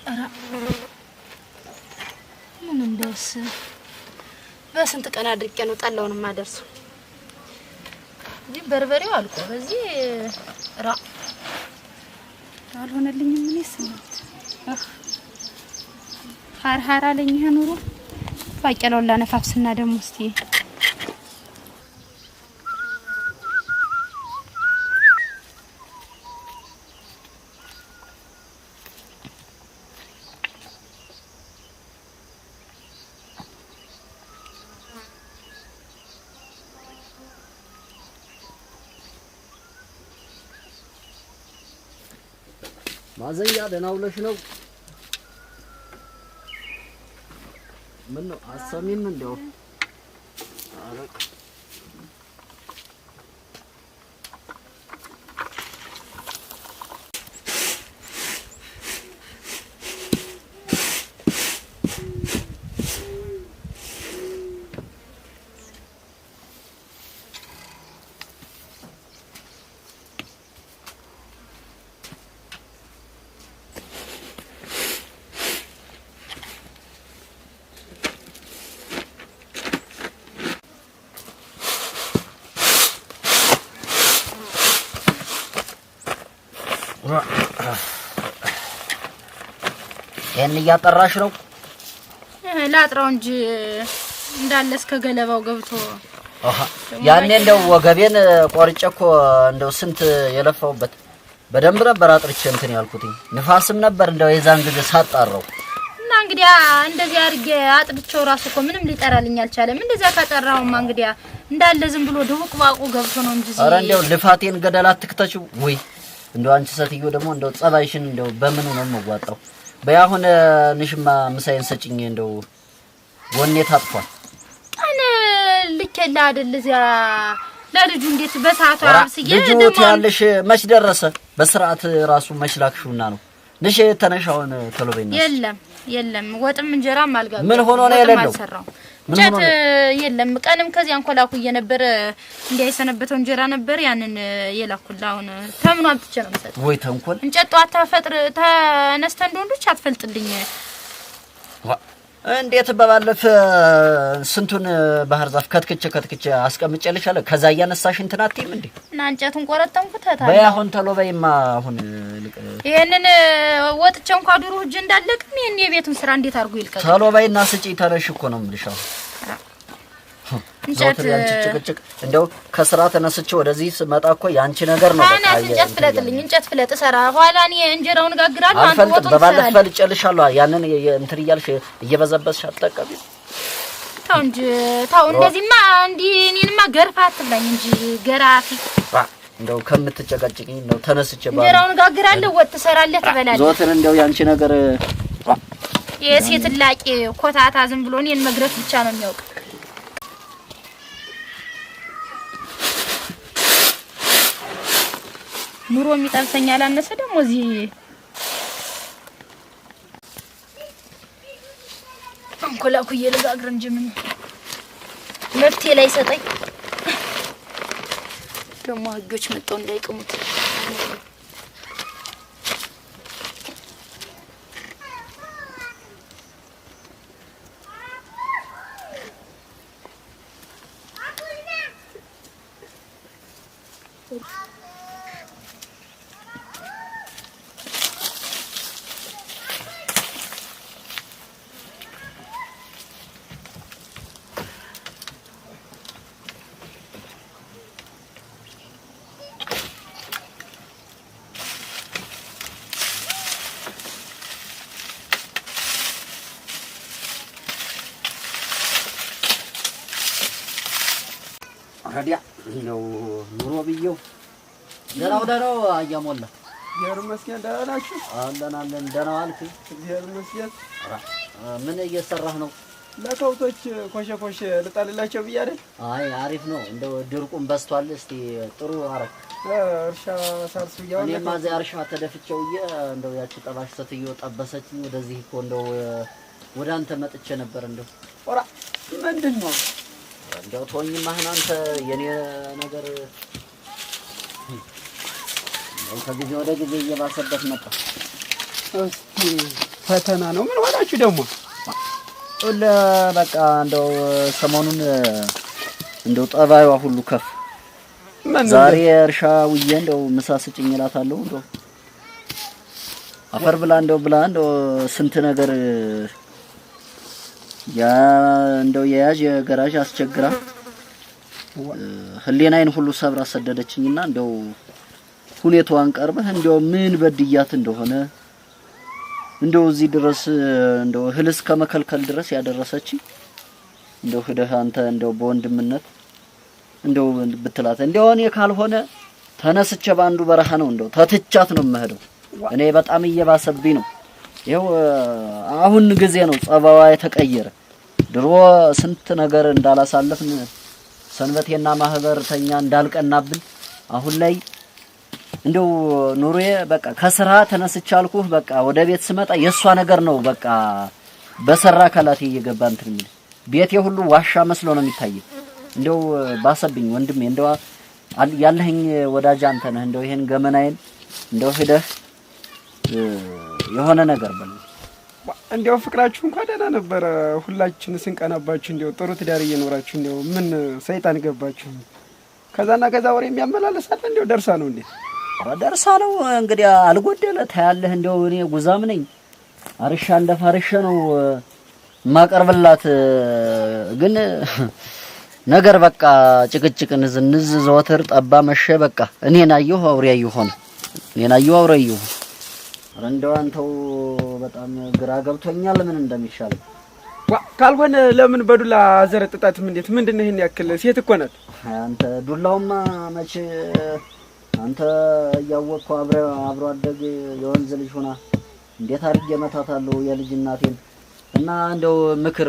ኧረ ምን እንደውስ በስንት ቀን አድርቄ ነው ጠላውን ማደርሰው እዚህ በርበሬው አልቆ በዚህ ራ አልሆነልኝም ምን ይስናት ሃር አለኝ ይሄ ኑሮ ባቄላውን ላነፋፍስና ደግሞ እስቲ ማዘያ ደህና ውለሽ ነው? ምን ነው አሰሚም እንደው አረቅ ያን ያጠራሽ ነው ላጥራው እንጂ እንዳለ እስከ ገለባው ገብቶ ያኔ እንደው ወገቤን ቆርጬኮ እንደው ስንት የለፋውበት በደንብ ነበር አጥርቼ እንትን ያልኩት ንፋስም ነበር እንደው የዛን ጊዜ ሳጣራው እና እንግዲያ እንደዚህ አርጌ አጥድቼው ራሱ እኮ ምንም ሊጠራልኝ አልቻለም እንደዛ ካጠራውማ እንግዲያ እንዳለ ዝም ብሎ ድውቅባቁ ገብቶ ነው እንጂ ኧረ እንደው ልፋቴን ገደል አትክተችው ወይ እንደው አንቺ ሰትዮ ደግሞ እንደው ጸባይሽን እንደው በምን ነው መጓጣው በያሁን ንሽማ ምሳዬን ሰጭኝ እንደው ወኔ ታጥፏል አነ ልከላ አይደል እዚያ ለልጁ እንዴት በሰዓቱ አብስዬ ልጁ ያለሽ መች ደረሰ በስርዓት ራሱ መሽላክሹና ነው ንሽ ተነሻውን ተሎበይና የለም ወጥም እንጀራም አልጋም ምን ሆኖ ነው የሌለው እንጨት የለም ቀንም ከዚያ እንኮላኩ እየነበረ እንዲያይሰነበተው እንጀራ ነበር ያንን የላኩላ አሁን ተምኑ አምጥቼ ነው መሰለኝ ወይ ተንኮል እንጨት ጧት ተፈጥር ተነስተ እንደወንዶች አትፈልጥልኝ እንዴት በባለፈ ስንቱን ባህር ዛፍ ከትክቼ አስቀምጬልሻለሁ ከዛ ያነሳሽ እንትን አትይም እንዴ እና እንጨቱን ቆረጠምኩት ታታ በያሁን ተሎበይማ አሁን ይሄንን ወጥቼ እንኳን ዱሩ እጅ እንዳለቅም ይሄን የቤቱን ስራ እንዴት አርጉ ይልቀቅ ተሎበይና ስጪ ተረሽ እኮ ነው የምልሻው እንጨት ያንቺ ጭቅጭቅ እንደው ከስራ ተነስቼ ወደዚህ ስመጣ እኮ ያንቺ ነገር ነው በቃ እንጨት ፍለጥልኝ እንጨት ፍለጥ ሰራ ኋላን እንጀራውን ጋግራለሁ አንተ ወጥቶ በባለፈ ልጨልሻለሁ ያንን እንትን ይያልሽ እየበዘበስሽ አትጠቀሚ ታው እንጂ ታው እንደዚህማ እንዲ እኔንማ ገርፋት ብላኝ እንጂ ገራፊ እንደው ከምትጨቀጭቂኝ ነው ተነስቼ ባለ እንጀራውን ጋግራለሁ ወጥ ሰራለህ ትበላለህ ዞትን እንደው ያንቺ ነገር የሴት ላቂ ኮታታ ዝም ብሎ እኔን መግረፍ ብቻ ነው የሚያውቅ ኑሮ የሚጠብሰኛል አነሰ ደግሞ እዚህ አንኮላኩ እየለጋግር እንጂ ምን መፍትሄ ላይ ሰጠኝ ደግሞ ህጆች መጣው እንዳይቀሙት ረዲያ ነው ኑሮ ብየው ደራው አያሞላ እግዚአብሔር ይመስገን ደህና ናችሁ አለን ደህና ዋልክ እግዚአብሔር ይመስገን ምን እየሰራህ ነው ለከብቶች ኮሸኮሽ ልጣልላቸው ብዬ አይደል አይ አሪፍ ነው እንደው ድርቁም በስቷል እስቲ ጥሩ አረክ እርሻ ሳርሱ ያው እኔማ እዚያ እርሻ ተደፍቼውዬ እንደው ያቺ ጠባሽ ስትዮ ጠበሰችኝ ወደዚህ እኮ እንደው ወደ አንተ መጥቼ ነበር እንደው ኦራ ምንድነው እንደው ተወኝማ አንተ የኔ ነገር ከጊዜ ወደ ጊዜ እየባሰበት መጣ እስቲ ፈተና ነው ምን ሆናችሁ ደግሞ በቃ እንደው ሰሞኑን እንደው ጠባይዋ ሁሉ ከፍ ዛሬ እርሻ ውዬ እንደው ምሳ ስጭኝ እላታለሁ እንደው አፈር ብላ እንደው ስንት ነገር ያ እንደው የያዥ የገራዥ አስቸግራ ህሊናዬን ሁሉ ሰብራ ሰደደችኝና እንደው ሁኔታዋን ቀርበህ እንደው ምን በድያት እንደሆነ እንደው እዚህ ድረስ እንደው ህልስ ከመከልከል ድረስ ያደረሰች እንደው ሄደህ አንተ እንደው በወንድምነት እንደው ብትላት እንደው እኔ ካልሆነ ተነስቼ ባንዱ በረሃ ነው እንደው ተትቻት ነው የምሄደው እኔ በጣም እየባሰብኝ ነው ይሄው አሁን ጊዜ ነው ጸባዋ የተቀየረ ድሮ ስንት ነገር እንዳላሳለፍን ሰንበቴና ማህበርተኛ እንዳልቀናብን አሁን ላይ እንደው ኑሮዬ በቃ ከስራ ተነስቻልኩህ በቃ ወደ ቤት ስመጣ የሷ ነገር ነው በቃ በሰራ ካላቴ እየገባ እንትን የሚል ቤቴ ሁሉ ዋሻ መስሎ ነው የሚታየው እንደው ባሰብኝ ወንድሜ እንደው ያለህኝ ወዳጅ አንተ ነህ እንደው ይሄን ገመናዬን እንደው ሄደህ የሆነ ነገር በል እንደው ፍቅራችሁ እንኳን ደህና ነበር ሁላችን ስንቀናባችሁ እንደው ጥሩ ትዳር እየኖራችሁ እንደው ምን ሰይጣን ገባችሁ ከዛና ከዛ ወሬ የሚያመላለሳል እንደው ደርሳ ነው እንዴ ደርሳ ነው እንግዲህ አልጎደለ ታያለህ እንደው እኔ ጉዛም ነኝ አርሻ እንደፋርሸ ነው ማቀርብላት ግን ነገር በቃ ጭቅጭቅን ዝንዝ ዘወትር ጠባ መሸ በቃ እኔን አየሁ አውሬ አየሁ ሆነ እኔን አየሁ አውሬ አየሁ እንደው አንተው በጣም ግራ ገብቶኛል ምን እንደሚሻል ካልሆነ ለምን በዱላ አዘረጥጣትም እንዴት ምንድነው ይሄን ያክል ሴት እኮ ናት አንተ ዱላውማ መቼ አንተ ያወቅከው አብሮ አደግ የወንዝ ልጅ ሆና እንዴት አድርጌ መታታለሁ የልጅ እናቴን እና እንደው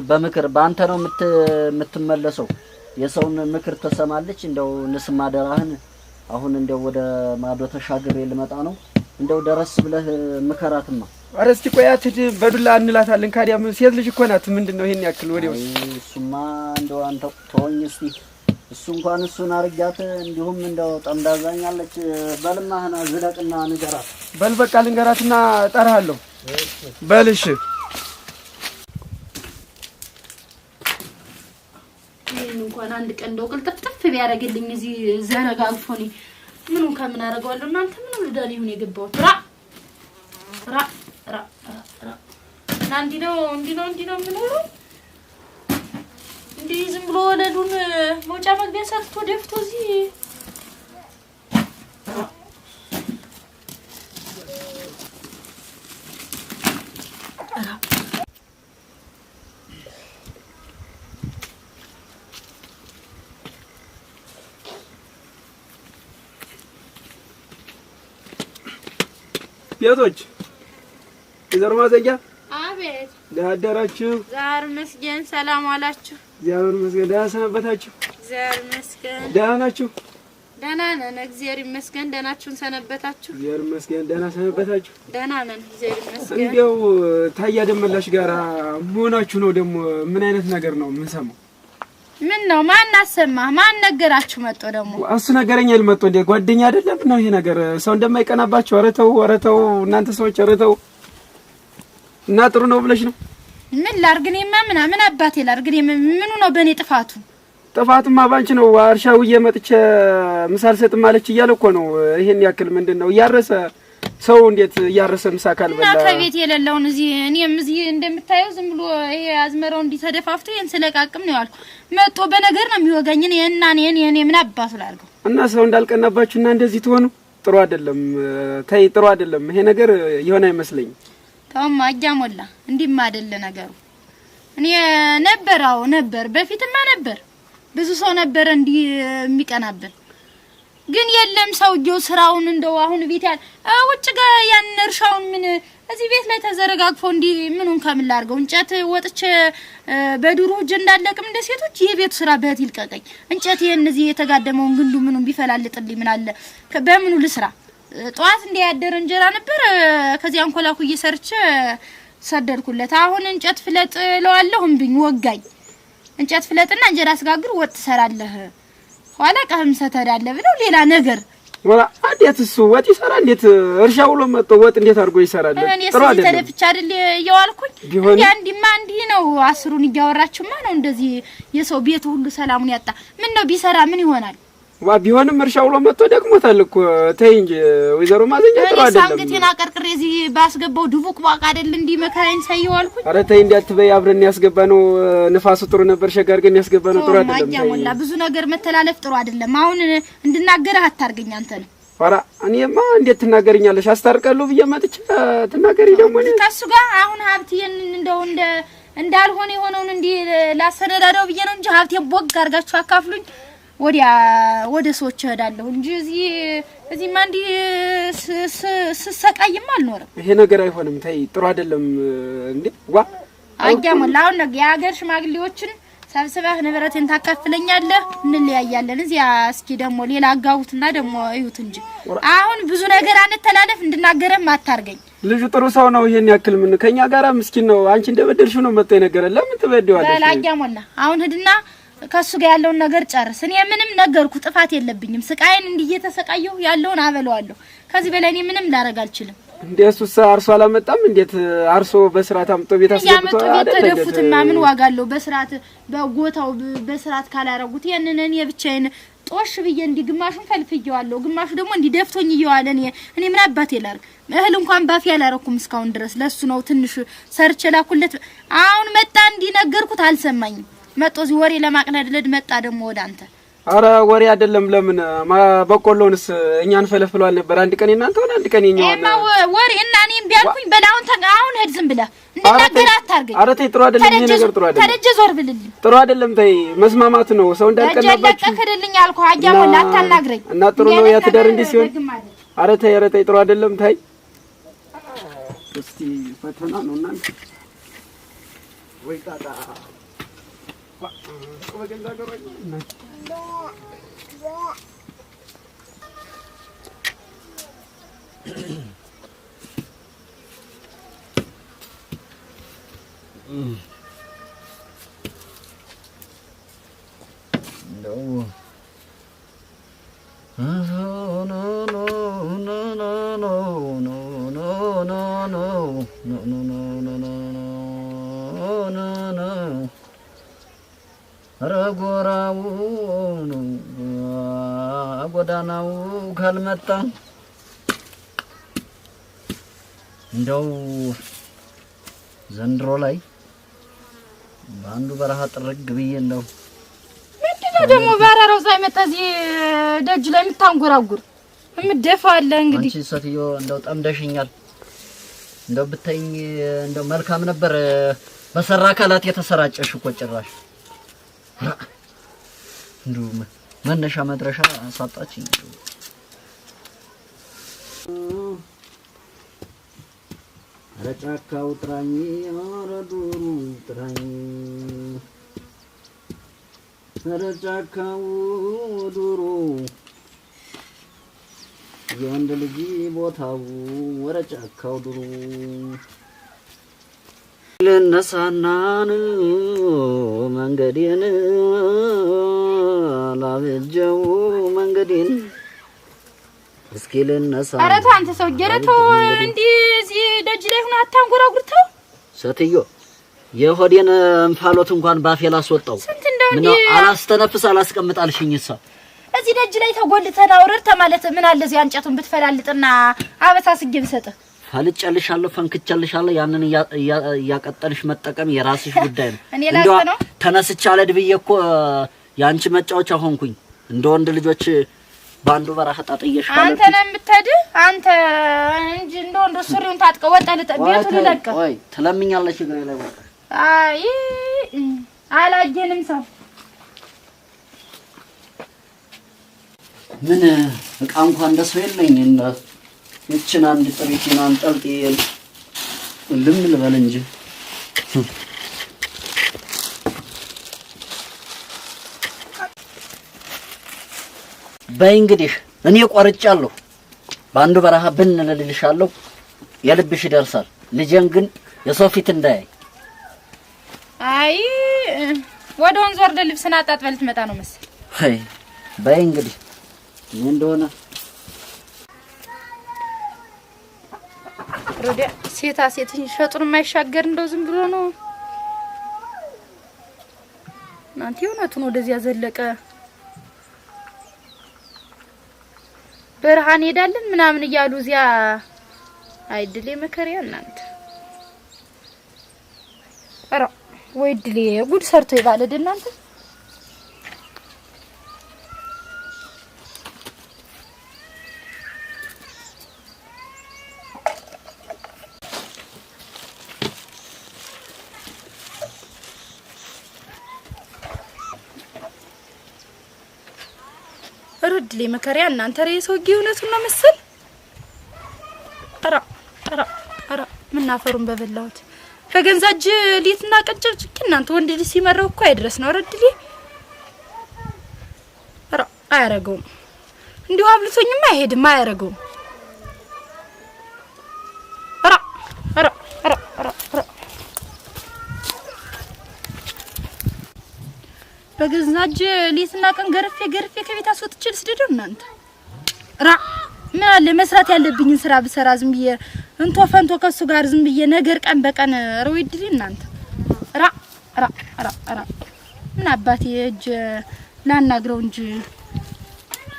በምክር ባንተ ነው የምትመለሰው የሰውን ምክር ተሰማለች እንደው ንስማ ደራህን አሁን እንደው ወደ ማዶ ተሻግሬ ልመጣ ነው እንደው ደረስ ብለህ ምከራትማ አረስቲ ቆያት በዱላ እንላታለን ካዲያም ሴት ልጅ እኮ ናት ምንድነው ይሄን ያክል ወዲያው እሱማ እንደው አንተ ተወኝ እስቲ እሱ እንኳን እሱን አርጋት እንዲሁም እንደው ጠምዳዛኛለች በልማህና ዝለቅና ንገራት በል በቃ ልንገራትና ጠራሃለሁ በልሽ ይሄን እንኳን አንድ ቀን እንደው ቅልጥፍጥፍ ቢያረግልኝ እዚህ ዘረጋግፎኒ ምኑን ከምን አረጋለሁ እናንተ ምን ልዳል ይሁን የገባው ራ እንዲ ነው ምን ሆኖ እንዲ ዝም ብሎ ወለዱን መውጫ መግቢያ ሰጥቶ ደፍቶ እዚህ ቤቶች የዘር ማዘጊያ አቤት ዳደራችሁ ዛር መስገን ሰላም አላችሁ ዛር መስገን ደህና ሰነበታችሁ ዛር መስገን ደህና ናችሁ ደህና ነን እግዚአብሔር ይመስገን ደህናችሁን ሰነበታችሁ እግዚአብሔር ይመስገን ደህና ሰነበታችሁ ደህና ነን እግዚአብሔር ይመስገን እንደው ታያ ደመላሽ ጋራ መሆናችሁ ነው ደግሞ ምን አይነት ነገር ነው የምንሰማው ምን ነው ማን አሰማ ማን ነገራችሁ መጥቶ ደግሞ እሱ ነገረኛ ልመጣ እንደ ጓደኛ አይደለም ነው ይሄ ነገር ሰው እንደማይቀናባችሁ ወረተው እናንተ ሰዎች ወረተው እና ጥሩ ነው ብለሽ ነው ምን ላርግኔማ ምን አባቴ ላርግኔ ምኑ ነው በኔ ጥፋቱማ ባንቺ ነው አርሻው እየመጥቼ ምሳል ሰጥ ማለች እያለ እኮ ነው ይሄን ያክል ምንድነው ያረሰ ሰው እንዴት ያረሰ ምሳ ካልበላ እና ከቤት የሌለውን እዚህ እኔም እዚህ እንደምታየው ዝም ብሎ ይሄ አዝመራው እንዲተደፋፍቶ ይሄን ስለቃቅም ነው ያልኩ መጥቶ በነገር ነው የሚወጋኝ እኔ ምን አባቱ ላርገው እና ሰው እንዳልቀናባችሁና እንደዚህ ትሆኑ ጥሩ አይደለም ተይ ጥሩ አይደለም ይሄ ነገር ይሆን አይመስለኝ ታውማ አጃሞላ እንዲማ አይደለ ነገሩ እኔ ነበር በፊትማ ነበር ብዙ ሰው ነበር እንዲ የሚቀናብን ግን የለም ሰውየው ስራውን እንደው አሁን ቤት ያል ውጭ ጋር ያን እርሻውን ምን እዚህ ቤት ላይ ተዘረጋግፎ እንዲ ምኑን ከምን ላርገው እንጨት ወጥቼ በዱሩ እጅ እንዳለቅም እንደ ሴቶች የቤቱ ስራ በህት ይልቀቀኝ እንጨት የነዚህ የተጋደመውን ግንዱ ምኑን ቢፈላልጥልኝ ምን አለ በምኑ ልስራ ጧት እንዲያደረ እንጀራ ነበር ከዚያ አንኮላኩ እየሰርቼ ሰደድኩለት አሁን እንጨት ፍለጥ ለዋለሁ እምብኝ ወጋኝ እንጨት ፍለጥና እንጀራ አስጋግር ወጥ ሰራለህ ኋላ ቀህም ሰተዳለ ብለው ሌላ ነገር ወላ እንዴት እሱ ወጥ ይሰራል? እንዴት እርሻ ውሎ መጥቶ ወጥ እንዴት አድርጎ ይሰራል? ጥሩ አይደለም። ተደፍቻ አይደል እየዋልኩኝ እንዲማ እንዲህ ነው። አስሩን እያወራችሁማ ነው እንደዚህ የሰው ቤት ሁሉ ሰላሙን ያጣ። ምን ነው ቢሰራ ምን ይሆናል? ዋ ቢሆንም እርሻ ውሎ መጥቶ ደግሞታል እኮ። ተይ እንጂ ወይዘሮ ማዘኛ ጥሩ አይደለም። ሳንግቴና ቀርቅሬ እዚህ ባስገባው ድቡቅ ቧቅ አይደል እንዲህ መከራዬን ሳይዋልኩኝ። ኧረ ተይ እንዳትበይ። አብረን ያስገባነው ንፋሱ ጥሩ ነበር። ሸጋርገን ያስገባነው ጥሩ አይደለም። ማያሞላ ብዙ ነገር መተላለፍ ጥሩ አይደለም። አሁን እንድናገርህ አታርገኝ አንተ ነው። ኧረ እኔማ እንዴት ትናገርኛለሽ? አስታርቃለሁ ብዬ መጥቼ ትናገሪ ደግሞ ከእሱ ጋር አሁን ሀብቴን እንደው እንዳልሆነ የሆነውን እንዲህ ላሰነዳዳው ብዬ ነው እንጂ ሀብቴን ቦግ አድርጋችሁ አካፍሉኝ ወደ ሰዎች እሄዳለሁ እንጂ እዚህማ እንዲህ ስሰቃይም አልኖርም። ይሄ ነገር አይሆንም። ተይ ጥሩ አይደለም እንዴ። ዋ አያሞላ አሁን ነገ የሀገር ሽማግሌዎችን ሰብስበህ ንብረቴን ታካፍለኛለህ፣ እንለያያለን። እዚያ እስኪ ደግሞ ሌላ አጋቡትና ደግሞ እዩት እንጂ አሁን ብዙ ነገር አንተላለፍ። እንድናገረም አታርገኝ። ልጁ ጥሩ ሰው ነው። ይሄን ያክል ምን ከኛ ጋራ ምስኪን ነው። አንቺ እንደበደልሽው ነው መጥቶ የነገረን። ለምን ትበደዋለሽ? አያሞላ አሁን ሂድና ከሱ ጋር ያለውን ነገር ጨርስ። እኔ ምንም ነገርኩ ጥፋት የለብኝም። ስቃይን እንዲየተሰቃየው ያለውን አበለዋለሁ። ከዚህ በላይ እኔ ምንም ላረግ አልችልም። እንደሱስ አርሶ አላመጣም? እንዴት አርሶ በስርዓት አምጥቶ ቤት አስገብቶ ተደፉትማ ምን ዋጋ አለው? በስርዓት በጎታው በስርዓት ካላረጉት ያንን እኔ ብቻዬን ጦሽ ብዬ እንዲህ ግማሹን ፈልፍየዋለሁ፣ ግማሹ ደግሞ እንዲህ ደፍቶኝ እየዋለ እኔ ምን አባቴ ላርግ? እህል እንኳን ባፊ ያላረኩም እስካሁን ድረስ። ለሱ ነው ትንሽ ሰርቼ ላኩለት። አሁን መጣ እንዲነገርኩት አልሰማኝም። መጥቶ እዚህ ወሬ ለማቅለድለድ መጣ ደግሞ ወደ አንተ። አረ ወሬ አይደለም። ለምን በቆሎንስ እኛን ፈለፍሏል ነበር። አንድ ቀን እናንተ ሆነ አንድ ቀን የኛው እና ወሬ እና እኔም ቢያልኩኝ በላውን አሁን ሄድ ዝም ብለህ እንድናገር አታርገኝ። አረ ተይ ጥሩ አይደለም። ይሄ ነገር ጥሩ አይደለም። ተደጀ ዞር ብልልኝ። ጥሩ አይደለም። ተይ መስማማት ነው። ሰው እንዳልቀናባችሁ ተከደልኝ አልኩህ። አያሞላ አታናግረኝ። እና ጥሩ ነው ያትዳር እንዲህ ሲሆን። አረ ተይ ጥሩ አይደለም። ተይ እስቲ ፈተና ነው እናንተ ወይ ታታ ወገንዳ ገሮኝ ረጎራው ጎዳናው ካልመጣ እንደው ዘንድሮ ላይ በአንዱ በረሃ ጥርግ ብዬ እንደው ምንድነው ደግሞ ባራራው ሳይመጣ እዚህ ደጅ ላይ የምታንጎራጉር እምደፋለ? እንግዲህ አንቺ ሴትዮ እንደው ጠምደሽኛል። እንደው ብታይኝ እንደው መልካም ነበር። በሰራ አካላት የተሰራጨሽ እኮ ጭራሽ እንደው መነሻ መድረሻ አሳጣችኝ። ኧረ ጫካው ጥራኝ፣ ኧረ ዱሩ ጥራኝ፣ ኧረ ጫካው ዱሩ የወንድ ልጅ ቦታው፣ ኧረ ጫካው ዱሩ ልነሳናን መንገዴን ላበጀው መንገዴን እስኪ ልነሳ። ኧረ ተው አንተ ሰው ጀረተው እንዲህ እዚህ ደጅ ላይ ሆነ አታንጎራጉርተው። ሴትዮ የሆዴን እንፋሎት እንኳን ባፌ ላስወጣው ምን አላስተነፍስ አላስቀምጣልሽኝሳ። እዚህ ደጅ ላይ ተጎልተና አውረድ ተማለት ምን አለ እዚህ አንጨቱን ብትፈላልጥና አበሳስጌ ብሰጥህ። ፈልጨልሻለሁ፣ ፈንክጨልሻለሁ። ያንን ያቀጠልሽ መጠቀም የራስሽ ጉዳይ ነው። እንደው ተነስቻ ለድብዬ እኮ ያንቺ መጫወቻ ሆንኩኝ። እንደ ወንድ ልጆች ባንዱ በረሃ ጣጥየሽ ማለት አንተ ነህ የምትሄድ አንተ እንጂ እንደ ወንድ ሱሪውን ታጥቀው ወጣ ቤቱን ለቀ ወይ ትለምኛለሽ እግሬ ላይ ወጣ። አይ አላየንም ሰው ምን እቃ እንኳን እንደሰው የለኝ እና እቺን አንድ ጥሪቲና አንጠልጥል ልበል እንጂ በይ እንግዲህ እኔ ቆርጫለሁ። ባንዱ በረሃ ብንልልልሻለሁ የልብሽ ይደርሳል። ልጄን ግን የሰው ፊት እንዳያይ። አይ ወደ ወንዝ ወርደ ልብስና አጣጥበል ትመጣ ነው መሰል። አይ በይ እንግዲህ ምን እንደሆነ ረዲያ ሴታ ሴትን ሸጡን የማይሻገር እንደው ዝም ብሎ ነው እናንተ የሆነቱን ወደዚያ ዘለቀ በረሃን ሄዳለን ምናምን እያሉ እዚያ አይድሌ መከሪያ እናንተ አራ ወይ ድሌ ጉድ ሰርቶ ይባለድ እናንተ ረድሌ መከሪያ እናንተ ሬሶጊ እውነቱን ነው መሰል አራ ምን አፈሩን በበላሁት በገንዛጅ ሊትና ቀንጨጭቂ እናንተ ወንድ ልጅ ሲመረው እኮ አይድረስ ነው ረድሌ አራ አያረገውም እንዲሁ አብልቶኝማ አይሄድም አያረገውም አራ በገንዛጅ ሊትና ቀን ገርፌ ከቤት አስወጥቼ ልስደደው እናንተ ምን አለ መስራት ያለብኝን ስራ ብሰራ ዝም ብዬ እንቶ ፈንቶ ከሱ ጋር ዝም ብዬ ነገር ቀን በቀን ረውይድሪ እናንተ ምን አባቴ እጅ ላናግረው እንጂ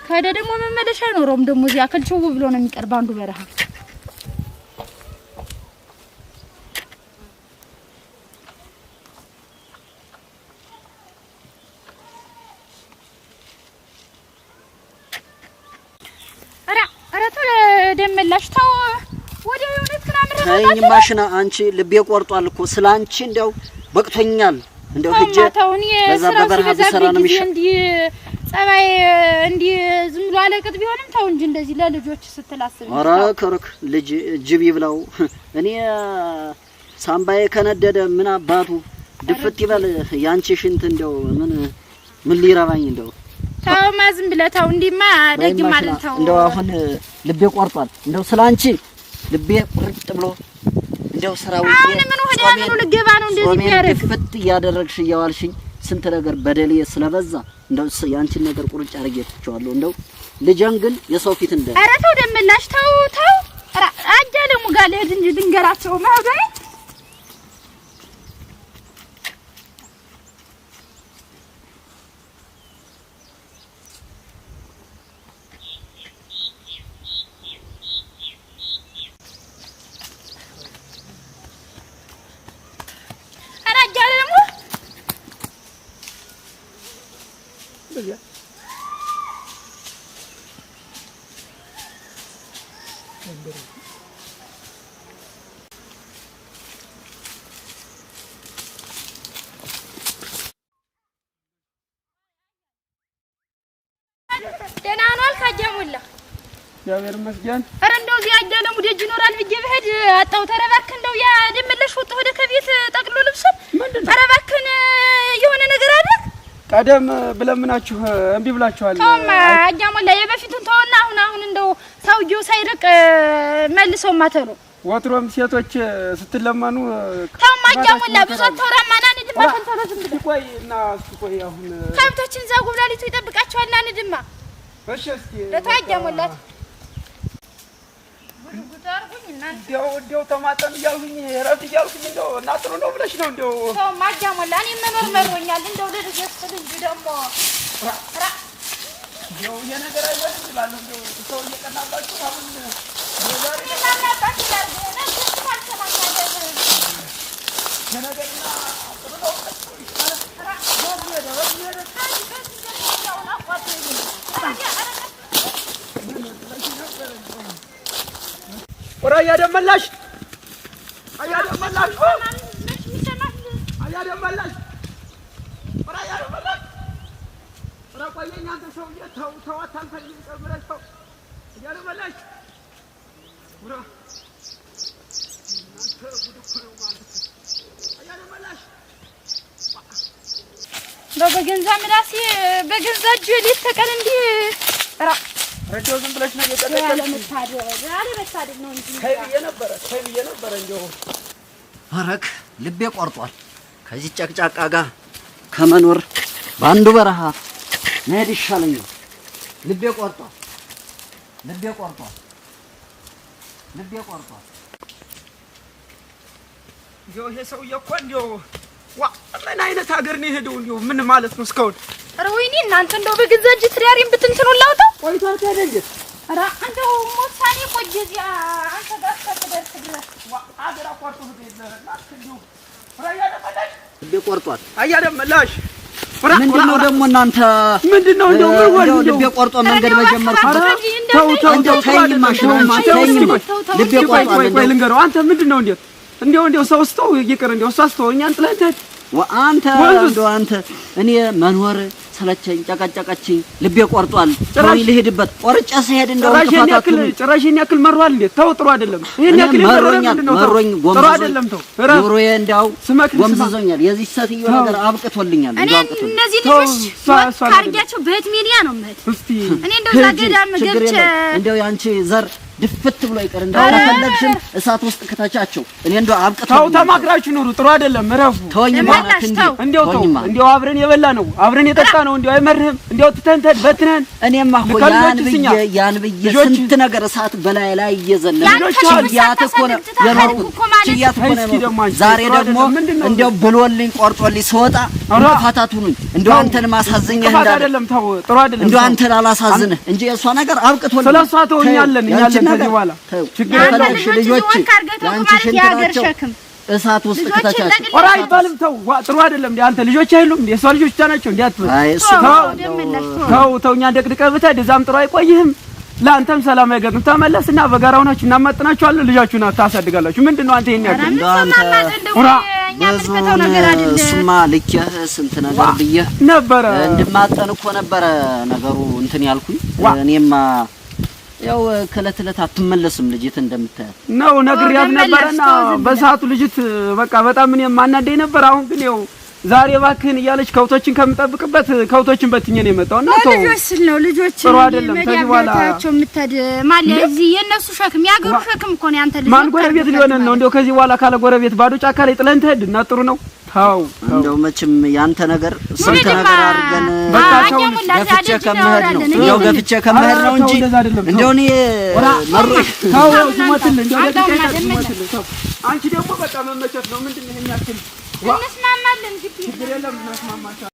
ካደ ደግሞ መመለሻ አይኖርም ደግሞ እዚያ ከልቾው ብሎ ነው የሚቀርብ አንዱ በረሃ ደመላሽ ታው ወዲያው የሆነት ክራምረ አይ ማሽና አንቺ ልቤ ቆርጧል እኮ ስላንቺ እንደው በቅቶኛል እንደው ሂጄ በዛ በበረሃ በሰራ ነው የሚሽ እንዲ ጸባይ እንዲ ዝም ብሎ አለቅጥ ቢሆንም ታው እንጂ እንደዚህ ለልጆች ስትላስብ ኧረ ከሩክ ልጅ ጅብ ይብላው እኔ ሳምባዬ ከነደደ ምን አባቱ ድፍት ይበል ያንቺ ሽንት እንደው ምን ሊረባኝ እንደው ታው ማዝም ብለታው እንዲማ ደግ ማለት ታው እንደው አሁን ልቤ ቆርጧል እንደው ስላንቺ ልቤ ቁርጥ ብሎ እንደው ስራው ምን ሆዳን ነው ልገባ ነው እንደዚህ የሚያረግ ፍት ያደረግሽ ያዋልሽኝ ስንት ነገር በደሌ ስለበዛ እንደው ያንቺን ነገር ቁርጭ አርጌ ትቻለሁ እንደው ልጅን ግን የሰው ፊት እንደ ኧረ ተው ደመላሽ ተው አጃለሙ ጋር ለሄድ እንጂ ድንገራቸው ማውዳይ ደህና ነው አልካጀሙላ እግዚአብሔር ይመስገን ኧረ እንደው እዚህ አጃለሙ ደጅ ይኖራል ብዬ ብሄድ አጣው ተረባክ እንደው ያ ደመለሽ ወጣ ወደ ከቤት ጠቅሎ ልብስ ተረባክን የሆነ ነገር አለ ቀደም ብለምናችሁ እንቢ ብላችኋል ተውማ አጃሙላ የበፊቱን ተውና አሁን እንደው ሰውዬው ሳይርቅ መልሶ ማተሩ ወትሮም ሴቶች ስትለመኑ ተውማ አጃሙላ ብዙ ተወራማና ንድማ ተንተረዝም ብለ ቆይና ቆይ አሁን ከብቶችን ዛጉ ብላሊቱ ይጠብቃቸዋልና ንድማ እሺ እስኪ ለታጃሙላ እንደው ተማጠን እያልኩኝ ረፍ እያልኩኝ እንደው እና ጥሩ ነው ብለሽ ነው እንደው ሰው ማጃሞላ እኔ መኖር መሮኛል እንደው ለልጅስ ልጅ ደግሞ እንደው የነገር አይወድ ይላል እንደው ሰው እየቀናባችሁ አሁን ዛሬ ተናናባችሁ ያለ የነገርና ጥሩ ነው አያደመላሽ አያደመላሽ ቆየኝ አንተ ሰውዬ ተው አታንፈልግ ጨምረሽ ተው አያደመላሽ እናንተ ጉድ እኮ ነው ማለት አያደመላሽ በገንዛ ምላሴ በገንዛ እጅ ሌት ተቀን እንዲ ረጆ ዝም ብለሽ ነው የቀደቀ አለመታደል ነው እንጂ ከብዬ ነበረ እንደው አረክ ልቤ ቆርጧል ከዚህ ጨቅጫቃ ጋር ከመኖር ባንዱ በረሃ መሄድ ይሻለኛል ልቤ ቆርጧል እንዲያው ይሄ ሰውዬ እኮ እንዲያው ምን አይነት ሀገር ነው የሄደው? እንዲያው ምን ማለት ነው እስካሁን? ኧረ ወይኔ እናንተ እንደው በገዛ እጅ ትዳሬን ብትንትኑን ላውጣው ቆይቷል ታደንጀ ኧረ እንደው ሞሳኔ ቆየዚያ አንተ ጋር ተደርስ ድረስ አገራ ቆርጦ ብትይዘና እንዲያው ፍራያደመላሽ ቆርጧል። አያደመላሽ ምንድነው ደግሞ እናንተ? ምንድነው እንደው እንደው ልቤ ቆርጦ መንገድ በጀመርኩት እንደው ተይኝማ ልቤ ቆርጧል። ቆይ ልንገረው። አንተ ምንድነው እንደው ሰው ስተው ይቅር እንደው እሷ ስተው እኛን ጥለህ አንተ እኔ መኖር ሰለቸኝ፣ ጨቀጨቀችኝ፣ ልቤ ቆርጧል። ተው ልሄድበት ቆርጬ ስሄድ እንደው ጭራሽን ያክል መሯል። እንዴ ተው፣ ጥሩ አይደለም። ይሄን ያክል መሮኝ ጥሩ አይደለም። ተው ኑሮዬ እንዳው ጎምዝዞኛል። የዚህ ሴትዮ ነገር አብቅቶልኛል። እንደው አብቅቶ እነዚህ ልጆች ካርጊያቸው በእት ሚዲያ ነው ማለት እስቲ እኔ እንደው ዛገዳም ገብቼ እንደው ያንቺ ዘር ድፍት ብሎ ይቀር እንደው ከፈለግሽም እሳት ውስጥ ከተቻቸው እኔ እንደው አብቅቶ ተው፣ ተማክራችሁ ኑሩ። ጥሩ አይደለም። ረፉ ተወኝ ማለት እንደው ተው፣ እንደው አብረን የበላ ነው አብረን የጠጣ ነው። እንደው አይመርህም? እንደው ትተንተድ በትነን እኔማ እኮ ያን ብዬ ስንት ነገር እሳት በላይ ላይ እየዘለለ ያተኮነ ዛሬ ደግሞ እንደው ብሎልኝ ቆርጦልኝ ስወጣ እንፋታቱኝ እንደው አንተን ማሳዘኝህ እንዳለ አይደለም። ተው፣ ጥሩ አይደለም። እንደው አንተን አላሳዝንህ እንጂ የሷ ነገር አብቅቶልኝ ስለሷ ተውኛለን እኛለን ከዚህ በኋላ ችግር ፈለግሽ ልጆች ያንቺ ሽንትራቸው እሳት ውስጥ ከተቻቸው ኦራ አይባልም። ተው፣ ጥሩ አይደለም። እንዴ አንተ ልጆች አይሉም እንዴ? እሷ ልጆች ብቻ ናቸው እንዴ? አትበል። አይ እሱ ተው፣ እኛ ደቅድቀህ ብትሄድ እዛም ጥሩ አይቆይህም። ለአንተም ሰላም አይገርም። ተመለስና በጋራው ናችሁ እናማጥናችኋለን። ልጃችሁን ታሳድጋላችሁ። ምንድነው አንተ ይሄን ያክል ኦራ እሱማ ልኬህ ስንት ነገር ብዬህ ነበረ እንድማጠን እኮ ነበረ ነገሩ እንትን ያልኩኝ እኔማ ያው ከለተለት አትመለስም ልጅት እንደምታያት ነው ነግሬያት ነበርና በሰዓቱ ልጅት በቃ በጣም ምን የማናደኝ ነበር። አሁን ግን ያው ዛሬ ባክህን እያለች ከውቶችን ከምጠብቅበት ከውቶችን በትኜ ነው የመጣውና ተው ልጆች ነው ልጆች ጥሩ አይደለም። ከዚህ በኋላ ታቸው ምትድ ማለት እዚህ የነሱ ሸክም ያገሩ ሸክም እኮ ነው ያንተ ልጅ ማን ጎረቤት ሊሆን ነው እንደው ከዚህ በኋላ ካለ ጎረቤት ባዶ ጫካ ላይ ጥለን ትሄድ እና ጥሩ ነው። ታው እንደው መቼም ያንተ ነገር ስንት ነገር አድርገን በቃ ተው ገፍቼ ከመሄድ ነው እንደው ገፍቼ ከመሄድ ነው እንጂ እንደው እኔ መሮኝ ታው ስሞትልህ እንደው ደቂቃ ታው አንቺ ደግሞ በቃ መመቸት ነው። ምንድነው ይሄን ያክል እንስማማለን። ችግር የለም እናስማማለን።